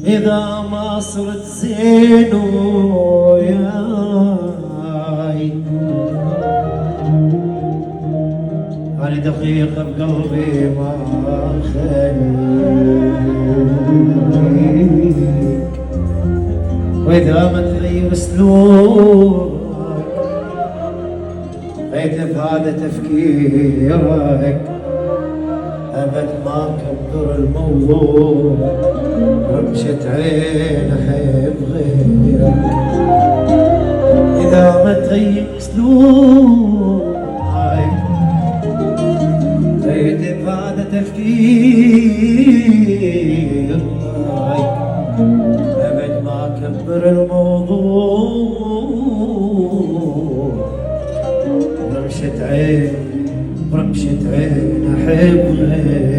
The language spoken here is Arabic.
إذا ما صرت زين وياي أنا دقيقة بقلبي ما خليك، وإذا ما تغير سلوك غيت بهذا تفكيرك أبد ما كبر الموضوع، رمشة عين أحب غيرك. إذا ما تغير سلوكك غيت بهذا تفكيرك أبد ما كبر الموضوع، رمشة عين أحب غيرك.